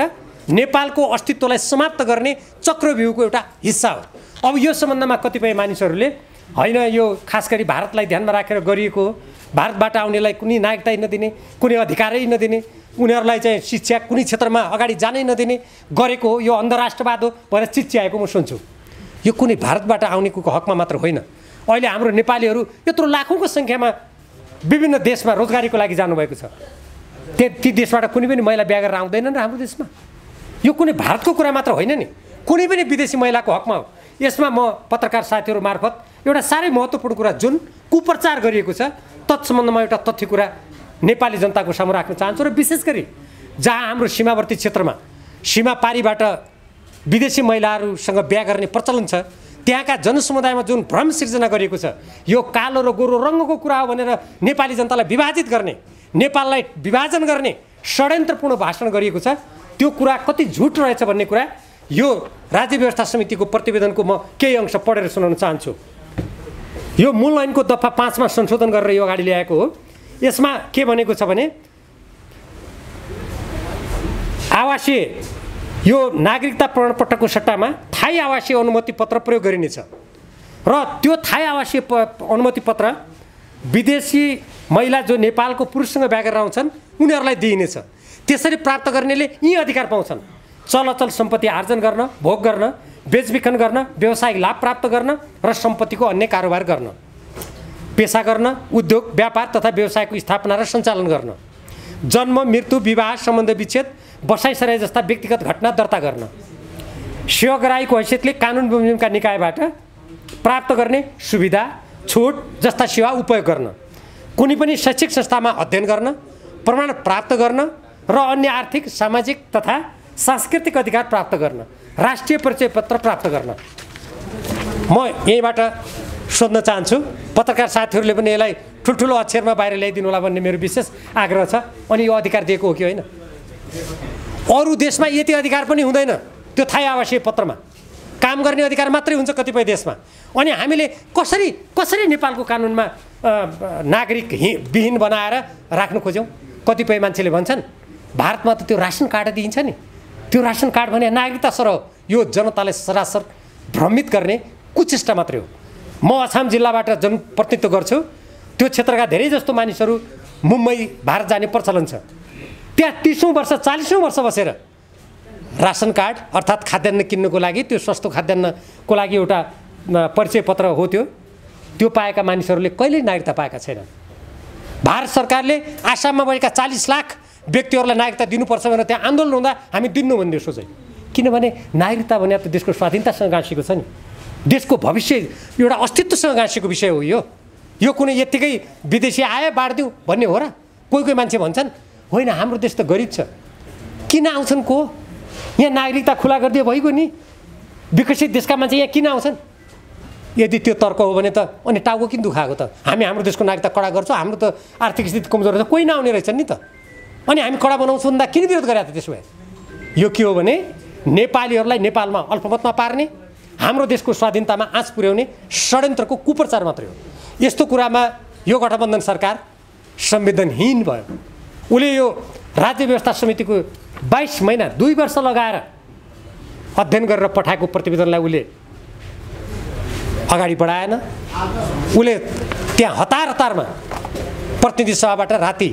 नेपालको अस्तित्वलाई समाप्त गर्ने चक्रव्यूहको एउटा हिस्सा हो। अब यो सम्बन्धमा कतिपय मानिसहरूले होइन यो खास गरी भारतलाई ध्यानमा राखेर गरिएको हो, भारतबाट आउनेलाई कुनै नागरिकता नदिने, कुनै अधिकारै नदिने, उनीहरूलाई चाहिँ शिक्षा कुनै क्षेत्रमा अगाडि जानै नदिने गरेको हो, यो अन्धराष्ट्रवाद हो भनेर चिच्याएको म सुन्छु। यो कुनै भारतबाट आउनेको हकमा मात्र होइन। अहिले हाम्रो नेपालीहरू यत्रो लाखौँको सङ्ख्यामा विभिन्न देशमा रोजगारीको लागि जानुभएको छ। ती देशबाट कुनै पनि महिला बिहा गरेर आउँदैनन् र हाम्रो देशमा। यो कुनै भारतको कुरा मात्र होइन नि, कुनै पनि विदेशी महिलाको हकमा हो। यसमा म पत्रकार साथीहरू मार्फत एउटा साह्रै महत्त्वपूर्ण कुरा जुन कुप्रचार गरिएको छ तत्सम्बन्धमा एउटा तथ्य कुरा नेपाली जनताको सामु राख्न चाहन्छु। र विशेष गरी जहाँ हाम्रो सीमावर्ती क्षेत्रमा सीमा पारीबाट विदेशी महिलाहरूसँग बिहा गर्ने प्रचलन छ त्यहाँका जनसमुदायमा जुन भ्रम सिर्जना गरिएको छ, यो कालो र गोरो रङ्गको कुरा हो भनेर नेपाली जनतालाई विभाजित गर्ने, नेपाललाई विभाजन गर्ने षड्यन्त्रपूर्ण भाषण गरिएको छ, त्यो कुरा कति झुट रहेछ भन्ने कुरा यो राज्य व्यवस्था समितिको प्रतिवेदनको म केही अंश पढेर सुनाउन चाहन्छु। यो मूल ऐनको दफा 5 मा संशोधन गरेर यो अगाडि ल्याएको हो। यसमा के भनेको छ भने आवासीय यो नागरिकता प्रमाणपत्रको सट्टामा थाई आवासीय अनुमति पत्र प्रयोग गरिनेछ र त्यो थाई आवासीय अनुमति पत्र विदेशी महिला जो नेपालको पुरुषसँग बिहा गरेर आउँछन् उनीहरूलाई दिइनेछ। त्यसरी प्राप्त गर्नेले यी अधिकार पाउँछन्: चलअचल सम्पत्ति आर्जन गर्न, भोग गर्न, बेचबिखन गर्न, व्यावसायिक लाभ प्राप्त गर्न र सम्पत्तिको अन्य कारोबार गर्न, पेसा गर्न, उद्योग व्यापार तथा व्यवसायको स्थापना र सञ्चालन गर्न, जन्म मृत्यु विवाह सम्बन्ध विच्छेद बसाइसराई जस्ता व्यक्तिगत घटना दर्ता गर्न, सेवाग्राहीको हैसियतले कानुन बमोजिमका निकायबाट प्राप्त गर्ने सुविधा छुट जस्ता सेवा उपयोग गर्न, कुनै पनि शैक्षिक संस्थामा अध्ययन गर्न, प्रमाण प्राप्त गर्न र अन्य आर्थिक सामाजिक तथा सांस्कृतिक अधिकार प्राप्त गर्न, राष्ट्रिय परिचय पत्र प्राप्त गर्न। म यहीँबाट सोध्न चाहन्छु, पत्रकार साथीहरूले पनि यसलाई ठुल्ठुलो अक्षरमा बाहिर ल्याइदिनु होला भन्ने मेरो विशेष आग्रह छ। अनि यो अधिकार दिएको हो कि होइन? अरू देशमा यति अधिकार पनि हुँदैन। त्यो थाई आवासीय पत्रमा काम गर्ने अधिकार मात्रै हुन्छ कतिपय देशमा। अनि हामीले कसरी नेपालको कानुनमा नागरिक विहीन बनाएर राख्न खोज्यौँ? कतिपय मान्छेले भन्छन् भारतमा त त्यो रासन कार्ड दिइन्छ नि, त्यो रासन कार्ड भने नागरिकता सर हो। यो जनतालाई सरासर भ्रमित गर्ने कुचेष्टा मात्रै हो। म अछाम जिल्लाबाट जनप्रतिनिधित्व गर्छु। त्यो क्षेत्रका धेरै जस्तो मानिसहरू मुम्बई भारत जाने प्रचलन छ। त्यहाँ 30औं वर्ष 40औं वर्ष बसेर रासन कार्ड अर्थात् खाद्यान्न किन्नको लागि, त्यो सस्तो खाद्यान्नको लागि एउटा परिचय पत्र हो त्यो पाएका मानिसहरूले कहिल्यै नागरिकता पाएका छैनन्। भारत सरकारले आसाममा भएका 40 लाख व्यक्तिहरूलाई नागरिकता दिनुपर्छ भनेर त्यहाँ आन्दोलन हुँदा हामी दिन्नु भन्ने सोचे। किनभने नागरिकता भने त देशको स्वाधीनतासँग गाँसेको छ नि, देशको भविष्य एउटा अस्तित्वसँग गाँसेको विषय हो। यो कुनै यत्तिकै विदेशी आए बाँडिदिउँ भन्ने हो र? कोही मान्छे भन्छन् होइन हाम्रो देश त गरिब छ, किन आउँछन् को? यहाँ नागरिकता खुला गरिदियो भइगयो नि, विकसित देशका मान्छे यहाँ किन आउँछन्? यदि त्यो तर्क हो भने त अनि टाउको किन दुखाएको त? हामी हाम्रो देशको नागरिकता कडा गर्छौँ, हाम्रो त आर्थिक स्थिति कमजोर छ, कोही नआउने रहेछन् नि त। अनि हामी कडा बनाउँछौँ भन्दा किन विरोध गरेका त? त्यसो भए यो के हो भने नेपालीहरूलाई नेपालमा अल्पमतमा पार्ने, हाम्रो देशको स्वाधीनतामा आँच पुर्याउने षड्यन्त्रको कुप्रचार मात्रै हो। यस्तो कुरामा यो गठबन्धन सरकार संवेदनहीन भयो। उसले यो राज्य व्यवस्था समितिको 22 महिना 2 वर्ष लगाएर अध्ययन गरेर पठाएको प्रतिवेदनलाई उसले अगाडि बढाएन। उसले त्यहाँ हतारमा प्रतिनिधि सभाबाट राति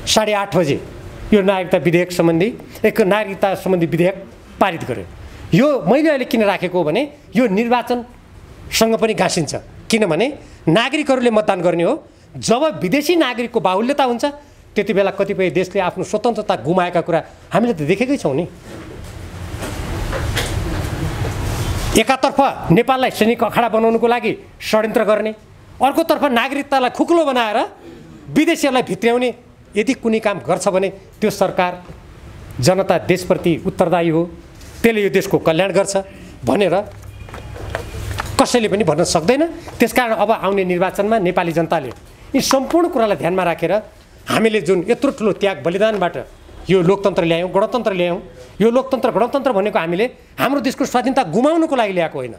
8:30 बजे यो नागरिकता सम्बन्धी विधेयक पारित गर्यो। यो मैले अहिले किन राखेको हो भने यो निर्वाचनसँग पनि गाँसिन्छ। किनभने नागरिकहरूले मतदान गर्ने हो। जब विदेशी नागरिकको बाहुल्यता हुन्छ त्यति बेला कतिपय देशले आफ्नो स्वतन्त्रता गुमाएका कुरा हामीले त देखेकै छौँ नि। एकातर्फ नेपाललाई सैनिक अखाडा बनाउनुको लागि षड्यन्त्र गर्ने, अर्कोतर्फ नागरिकतालाई खुकुलो बनाएर विदेशीहरूलाई भित्र्याउने यदि कुनै काम गर्छ भने त्यो सरकार जनता देशप्रति उत्तरदायी हो, त्यसले यो देशको कल्याण गर्छ भनेर कसैले पनि भन्न सक्दैन। त्यसकारण अब आउने निर्वाचनमा नेपाली जनताले यी सम्पूर्ण कुरालाई ध्यानमा राखेर हामीले जुन यत्रो ठुलो त्याग बलिदानबाट यो लोकतन्त्र ल्यायौँ, गणतन्त्र ल्यायौँ। यो लोकतन्त्र गणतन्त्र भनेको हामीले हाम्रो देशको स्वाधीनता गुमाउनुको लागि ल्याएको होइन।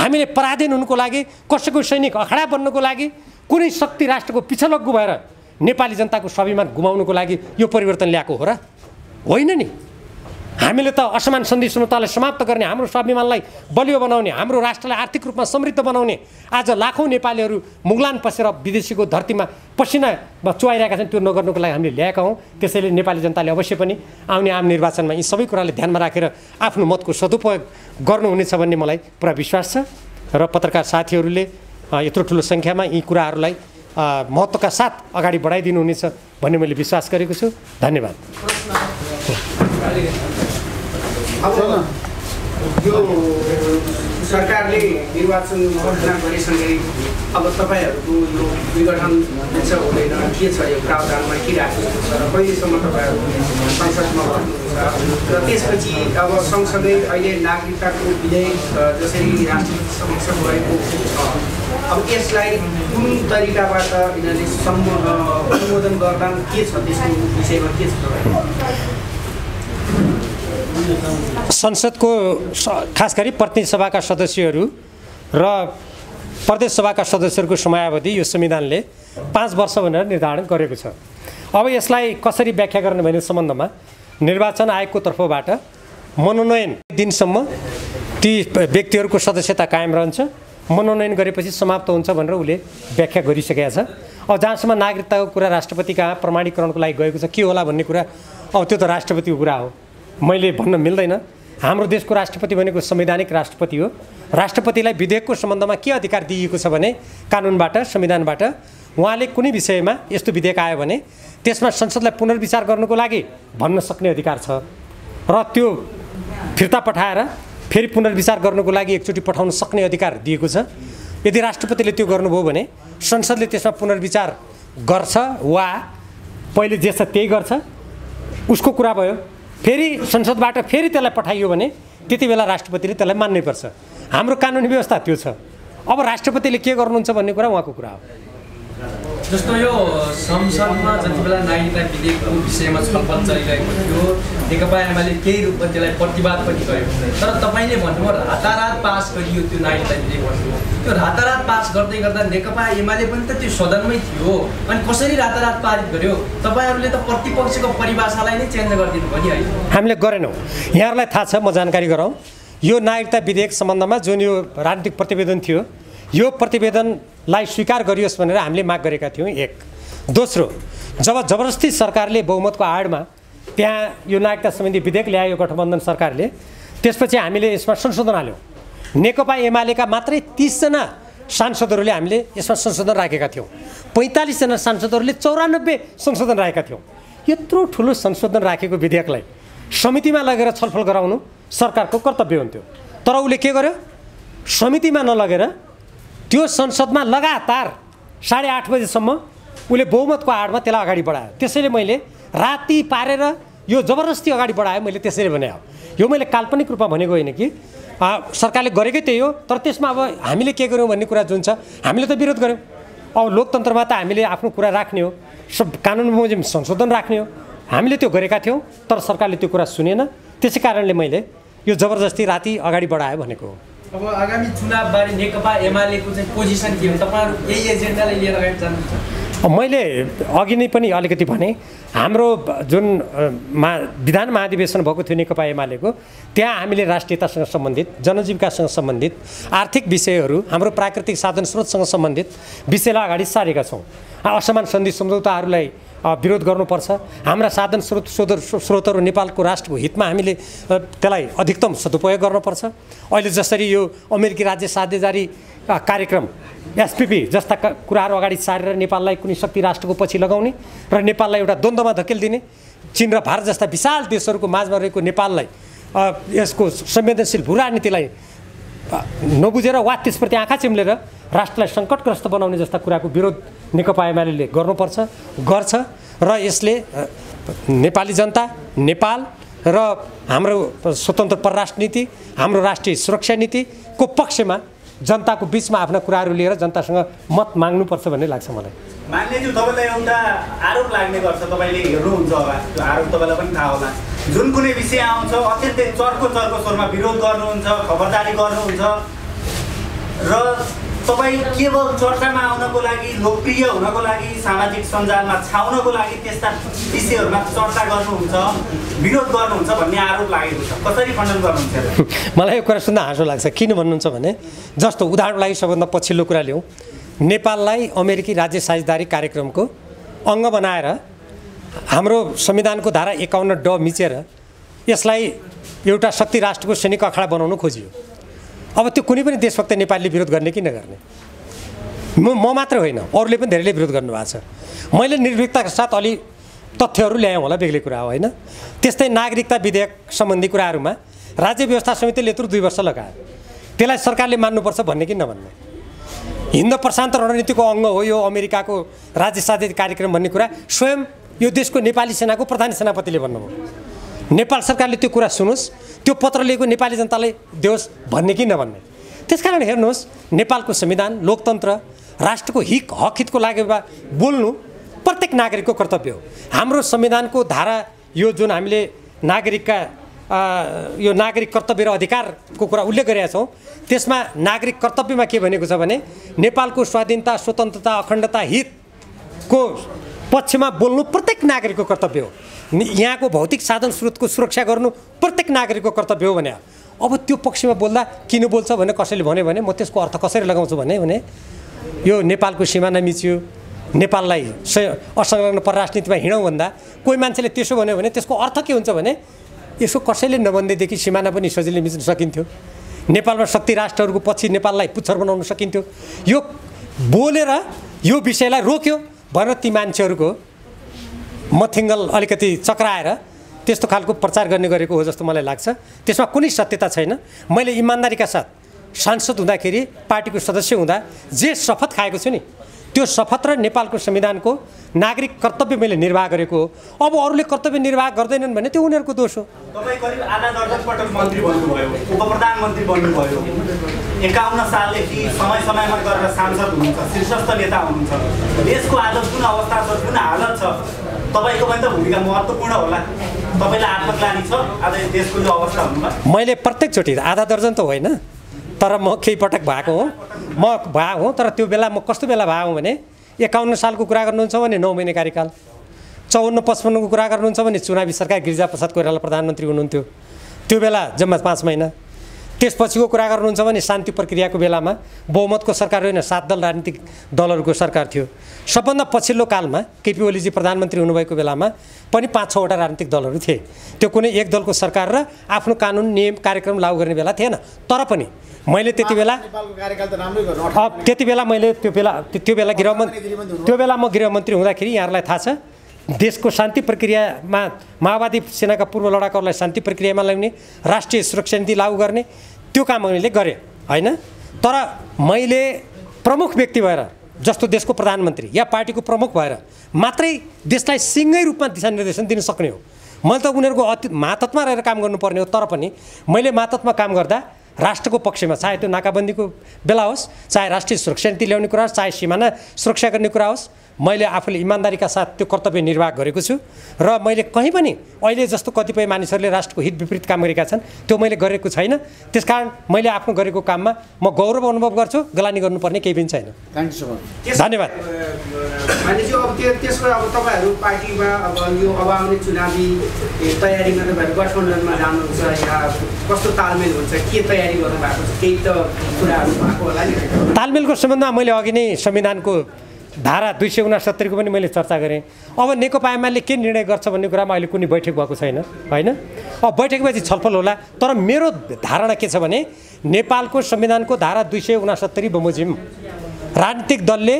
हामीले पराधीन हुनुको लागि, कसैको सैनिक अखाडा बन्नुको लागि, कुनै शक्ति राष्ट्रको पिछलग्गु भएर नेपाली जनताको स्वाभिमान गुमाउनुको लागि यो परिवर्तन ल्याएको हो र? होइन नि। हामीले त असमान सन्धि समझौतालाई समाप्त गर्ने, हाम्रो स्वाभिमानलाई बलियो बनाउने, हाम्रो राष्ट्रलाई आर्थिक रूपमा समृद्ध बनाउने आज लाखौँ नेपालीहरू मुगलान पसेर विदेशीको धरतीमा पसिना चुहाइरहेका छन्। त्यो नगर्नुको लागि हामीले ल्याएका हौँ। त्यसैले नेपाली जनताले अवश्य पनि आउने आम निर्वाचनमा यी सबै कुरालाई ध्यानमा राखेर आफ्नो मतको सदुपयोग गर्नुहुनेछ भन्ने मलाई पुरा विश्वास छ। र पत्रकार साथीहरूले यत्रो ठुलो सङ्ख्यामा यी कुराहरूलाई महत्त्वका साथ अगाडि बढाइदिनुहुनेछ भन्ने मैले विश्वास गरेको छु। धन्यवाद। अब यो सरकारले निर्वाचन घोषणा गरेसँगै अब तपाईँहरूको यो विघटन हुन्छ हुँदैन के छ, यो प्रावधानमा के राखेको छ र कहिलेसम्म तपाईँहरू संसदमा गर्नुहुन्छ र त्यसपछि अब सँगसँगै अहिले नागरिकताको विधेयक जसरी राष्ट्र समक्ष गएको छ, अब यसलाई कुन तरिकाबाट यिनीहरूले अनुमोदन गर्दा के छ, त्यसको विषयमा के छ? संसदको खास गरी प्रतिनिधि सभाका सदस्यहरू र प्रदेश सभाका सदस्यहरूको समयावधि यो संविधानले 5 वर्ष भनेर निर्धारण गरेको छ। अब यसलाई कसरी व्याख्या गर्ने भन्ने सम्बन्धमा निर्वाचन आयोगको तर्फबाट मनोनयन दिनसम्म ती व्यक्तिहरूको सदस्यता कायम रहन्छ, मनोनयन गरेपछि समाप्त हुन्छ भनेर उसले व्याख्या गरिसकेका छ। अब जहाँसम्म नागरिकताको कुरा राष्ट्रपति कहाँ प्रमाणीकरणको लागि गएको छ के होला भन्ने कुरा अब त्यो त राष्ट्रपतिको कुरा हो, मैले भन्न मिल्दैन। हाम्रो देशको राष्ट्रपति भनेको संवैधानिक राष्ट्रपति हो। राष्ट्रपतिलाई विधेयकको सम्बन्धमा के अधिकार दिइएको छ भने कानुनबाट संविधानबाट उहाँले कुनै विषयमा यस्तो विधेयक आयो भने त्यसमा संसदलाई पुनर्विचार गर्नुको लागि भन्न सक्ने अधिकार छ र त्यो फिर्ता पठाएर फेरि पुनर्विचार गर्नुको लागि एकचोटि पठाउन सक्ने अधिकार दिएको छ। यदि राष्ट्रपतिले त्यो गर्नुभयो भने संसदले त्यसमा पुनर्विचार गर्छ वा पहिले जे छ त्यही गर्छ, उसको कुरा भयो। फेरि संसदबाट फेरि त्यसलाई पठाइयो भने त्यति बेला राष्ट्रपतिले त्यसलाई मान्नैपर्छ। हाम्रो कानुनी व्यवस्था त्यो छ। अब राष्ट्रपतिले के गर्नुहुन्छ भन्ने कुरा उहाँको कुरा हो। जस्तो यो संसदमा जति बेला नागरिकता विधेयकको विषयमा छलफल चलिरहेको थियो नेकपा एमाले केही रूपमा त्यसलाई प्रतिवाद पनि गर्यो, तर तपाईँले भन्नुभयो रातारात पास गरियो त्यो नागरिकता विधेयक भन्नुभयो। त्यो रातारात पास गर्दै गर्दा नेकपा एमाले पनि त त्यो सदनमै थियो, अनि कसरी रातारात पारित गर्यो? तपाईँहरूले त प्रतिपक्षको परिभाषालाई नै चेन्ज गरिदिनु भयो नि अहिले। हामीले गरेनौँ, यहाँहरूलाई थाहा छ, म जानकारी गराउँ। यो नागरिकता विधेयक सम्बन्धमा जुन यो राजनीतिक प्रतिवेदन थियो यो प्रतिवेदनलाई स्वीकार गरियोस् भनेर हामीले माग गरेका थियौँ। एक दोस्रो, जब जबरजस्ती सरकारले बहुमतको आडमा त्यहाँ यो नागरिकता सम्बन्धी विधेयक ल्यायो गठबन्धन सरकारले, त्यसपछि हामीले यसमा संशोधन हाल्यौँ। नेकपा एमालेका मात्रै 30 जना सांसदहरूले हामीले यसमा संशोधन राखेका थियौँ। 45 जना सांसदहरूले 94 संशोधन राखेका थियौँ। यत्रो ठुलो संशोधन राखेको विधेयकलाई समितिमा लगेर छलफल गराउनु सरकारको कर्तव्य हुन्थ्यो, तर उसले के गर्यो? समितिमा नलगेर त्यो संसदमा लगातार 8:30 बजेसम्म उसले बहुमतको आडमा त्यसलाई अगाडि बढायो। त्यसैले मैले राति पारेर यो जबरजस्ती अगाडि बढायो, मैले त्यसैले भने हो। यो मैले काल्पनिक रूपमा भनेको होइन कि सरकारले गरेकै त्यही हो, तर त्यसमा अब हामीले के गर्यौँ भन्ने कुरा जुन छ हामीले त विरोध गऱ्यौँ। अब लोकतन्त्रमा त हामीले आफ्नो कुरा राख्ने हो, सब कानुन बमोजिम संशोधन राख्ने हो, हामीले त्यो गरेका थियौँ, तर सरकारले त्यो कुरा सुनेन। त्यसै कारणले मैले यो जबरजस्ती राति अगाडि बढायो भनेको हो। अब आगामी चुनावबारे नेकपा एमालेको चाहिँ पोजिसन के हो? तपाईँहरू यही एजेन्डालाई लिएर अगाडि जानुहुन्छ? मैले अघि नै पनि अलिकति भने हाम्रो जुन विधान महाधिवेशन भएको थियो नेकपा एमालेको, त्यहाँ हामीले राष्ट्रियतासँग सम्बन्धित, जनजीविकासँग सम्बन्धित, आर्थिक विषयहरू, हाम्रो प्राकृतिक साधन स्रोतसँग सम्बन्धित विषयलाई अगाडि सारेका छौँ। असमान सन्धि सम्झौताहरूलाई विरोध गर्नुपर्छ, हाम्रा साधन स्रोतहरू नेपालको राष्ट्रको हितमा हामीले त्यसलाई अधिकतम सदुपयोग गर्नुपर्छ। अहिले जसरी यो अमेरिकी राज्य साझेदारी कार्यक्रम एसपीपी जस्ता कुराहरू अगाडि सारेर नेपाललाई कुनै शक्ति राष्ट्रको पछि लगाउने र नेपाललाई एउटा द्वन्द्वमा धकेलिदिने, चीन र भारत जस्ता विशाल देशहरूको माझमा रहेको नेपाललाई यसको संवेदनशील भू राजनीतिलाई नबुझेर वा त्यसप्रति आँखा चिम्लेर राष्ट्रलाई सङ्कटग्रस्त बनाउने जस्ता कुराको विरोध नेकपा एमाले गर्नुपर्छ, गर्छ र यसले नेपाली जनता, नेपाल र हाम्रो स्वतन्त्र परराष्ट्र नीति, हाम्रो राष्ट्रिय सुरक्षा नीतिको पक्षमा जनताको बिचमा आफ्ना कुराहरू लिएर जनतासँग मत माग्नुपर्छ भन्ने लाग्छ मलाई। मान्यज्यू, तपाईँलाई एउटा आरोप लाग्ने गर्छ, तपाईँले हेर्नुहुन्छ होला, त्यो आरोप तपाईँलाई पनि थाहा होला। जुन कुनै विषय आउँछ अत्यन्तै चर्को स्वरमा विरोध गर्नुहुन्छ, खबरदारी गर्नुहुन्छ र तपाईँ केवल चर्चामा आउनको लागि, लोकप्रिय हुनको लागि, सामाजिक सञ्जालमा छाउनको लागि त्यस्ता विषयहरूमा चर्चा गर्नुहुन्छ, विरोध गर्नुहुन्छ भन्ने आरोप लागेको छ। कसरी खण्डन गर्नुहुन्छ? मलाई यो कुरा सुन्दा हाँसो लाग्छ। किन भन्नुहुन्छ भने जस्तो उदाहरणको लागि सबभन्दा पछिल्लो कुरा ल्याउँ, नेपाललाई अमेरिकी राज्य साझेदारी कार्यक्रमको अङ्ग बनाएर हाम्रो संविधानको धारा 51(ड) मिचेर यसलाई एउटा शक्ति राष्ट्रको सैनिक अखाडा बनाउन खोजियो। अब त्यो कुनै पनि देशभक्त नेपालीले विरोध गर्ने कि नगर्ने? म मात्र होइन, अरूले पनि धेरैले विरोध गर्नुभएको छ। मैले निर्भीकताका साथ अलि तथ्यहरू ल्याएँ होला, बेग्लै कुरा हो होइन। त्यस्तै नागरिकता विधेयक सम्बन्धी कुराहरूमा राज्य व्यवस्था समितिले यत्रो 2 वर्ष लगायो, त्यसलाई सरकारले मान्नुपर्छ भन्ने कि नभन्ने? हिन्द प्रशान्त रणनीतिको अङ्ग हो यो अमेरिकाको राज्य साझेदारी कार्यक्रम भन्ने कुरा स्वयं यो देशको नेपाली सेनाको प्रधान सेनापतिले भन्नुभयो। नेपाल सरकारले त्यो कुरा सुनोस्, त्यो पत्र लिएको नेपाली जनतालाई देओस् भन्ने कि नभन्ने? त्यसकारण हेर्नुहोस्, नेपालको संविधान, लोकतन्त्र, राष्ट्रको हक हितको लागि बोल्नु प्रत्येक नागरिकको कर्तव्य हो। हाम्रो संविधानको धारा यो जुन हामीले नागरिकका यो नागरिक कर्तव्य र अधिकारको कुरा उल्लेख गरेका छौँ त्यसमा नागरिक कर्तव्यमा के भनेको छ भने नेपालको स्वाधीनता स्वतन्त्रता अखण्डता हितको पक्षमा बोल्नु प्रत्येक नागरिकको कर्तव्य हो यहाँको भौतिक साधन स्रोतको सुरक्षा गर्नु प्रत्येक नागरिकको कर्तव्य हो भने अब त्यो पक्षमा बोल्दा किन बोल्छ भने कसैले भन्यो भने म त्यसको अर्थ कसरी लगाउँछु भने यो नेपालको सिमाना मिच्यो नेपाललाई असंलग्न परराजनीतिमा हिँडौँ भन्दा कोही मान्छेले त्यसो भन्यो भने त्यसको अर्थ के हुन्छ भने यसो कसैले नभन्दैदेखि सिमाना पनि सजिलै मिच्न सकिन्थ्यो नेपालमा शक्ति राष्ट्रहरूको पछि नेपाललाई पुच्छर बनाउन सकिन्थ्यो यो बोलेर यो विषयलाई रोक्यो भनेर ती मान्छेहरूको मथिङ्गल अलिकति चक्राएर त्यस्तो खालको प्रचार गर्ने गरेको हो जस्तो मलाई लाग्छ त्यसमा कुनै सत्यता छैन मैले इमानदारीका साथ सांसद हुँदाखेरि पार्टीको सदस्य हुँदा जे शपथ खाएको छु नि त्यो शपथ र नेपालको संविधानको नागरिक कर्तव्य मैले निर्वाह गरेको हो अब अरूले कर्तव्य निर्वाह गर्दैनन् भने त्यो उनीहरूको दोष हो तपाईँ करिब आधा दर्जन पटक मन्त्री बन्नुभयो उपप्रधानमन्त्री बन्नुभयो 51 सालदेखि समय समयमा गरेर सांसद हुनुहुन्छ शीर्षस्थ नेता हुनुहुन्छ देशको आज जुन अवस्था छ जुन हालत छ तपाईँको पनि त भूमिका महत्त्वपूर्ण होला तपाईँलाई आत्मग्लानी छ आज देशको जो अवस्था हुनुमा मैले प्रत्येकचोटि आधा दर्जन त होइन तर म केही पटक भएको हो म भएको हो तर त्यो बेला म कस्तो बेला भएको भने 51 सालको कुरा गर्नुहुन्छ भने 9 महिने कार्यकाल 54-55 को कुरा गर्नुहुन्छ भने चुनावी सरकार गिरिजाप्रसाद कोइराला प्रधानमन्त्री हुनुहुन्थ्यो त्यो बेला जम्मा 5 महिना त्यसपछिको कुरा गर्नुहुन्छ भने शान्ति प्रक्रियाको बेलामा बहुमतको सरकार होइन 7 दल राजनीतिक दलहरूको सरकार थियो सबभन्दा पछिल्लो कालमा केपी ओलीजी प्रधानमन्त्री हुनुभएको बेलामा पनि 5-6 वटा राजनीतिक दलहरू थिए त्यो कुनै एक दलको सरकार र आफ्नो कानुन नियम कार्यक्रम लागू गर्ने बेला थिएन तर पनि मैले त्यति बेला नेपालको कार्यकाल त राम्रै गर्नु त्यति बेला मैले त्यो बेला म गृहमन्त्री हुँदाखेरि यहाँहरूलाई थाहा छ देशको शान्ति प्रक्रियामा माओवादी सेनाका पूर्व लडाकुहरूलाई शान्ति प्रक्रियामा ल्याउने राष्ट्रिय सुरक्षा नीति लागू गर्ने त्यो काम मैले गरेँ हैन तर मैले प्रमुख व्यक्ति भएर जस्तो देशको प्रधानमन्त्री या पार्टीको प्रमुख भएर मात्रै देशलाई सिंगै रूपमा दिशानिर्देशन दिन सक्ने हो मैले त उनीहरूको मातहतमा रहेर काम गर्नुपर्ने हो तर पनि मैले मातहतमा काम गर्दा राष्ट्रको पक्षमा चाहे त्यो नाकाबन्दीको बेला होस् चाहे राष्ट्रिय सुरक्षा नीति ल्याउने कुरा होस् चाहे सीमाना सुरक्षा गर्ने कुरा होस् मैले आफूले इमानदारीका साथ त्यो कर्तव्य निर्वाह गरेको छु र मैले कहीँ पनि अहिले जस्तो कतिपय मानिसहरूले राष्ट्रको हित विपरीत काम गरेका छन् त्यो मैले गरेको छैन त्यसकारण मैले आफ्नो गरेको काममा म गौरव अनुभव गर्छु गलानी गर्नुपर्ने केही पनि छैन धन्यवाद मानिसज्यू अब त्यसको अब तपाईँहरू पार्टीमा अब यो अब आउने चुनावी तयारीमा तपाईँहरू गठबन्धनमा जानुहुन्छ या कस्तो तालमेल हुन्छ के तयारी गर्नु भएको छ केही त कुराहरू भएको होला नि तालमेलको सम्बन्धमा मैले अघि नै संविधानको धारा 269 को पनि मैले चर्चा गरेँ अब नेकपा एमाले के निर्णय गर्छ भन्ने कुरामा अहिले कुनै बैठक भएको छैन हैन अब बैठकपछि छलफल होला तर मेरो धारणा के छ भने नेपालको संविधानको धारा 269 बमोजिम राजनीतिक दलले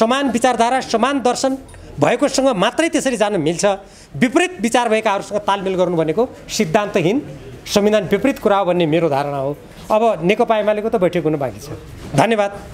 समान विचारधारा समान दर्शन भएकोसँग मात्रै त्यसरी जान मिल्छ विपरीत विचार भएकाहरूसँग तालमेल गर्नु भनेको सिद्धान्तहीन संविधान विपरीत कुरा हो भन्ने मेरो धारणा हो अब नेकपा एमालेको त बैठक हुनु बाँकी छ धन्यवाद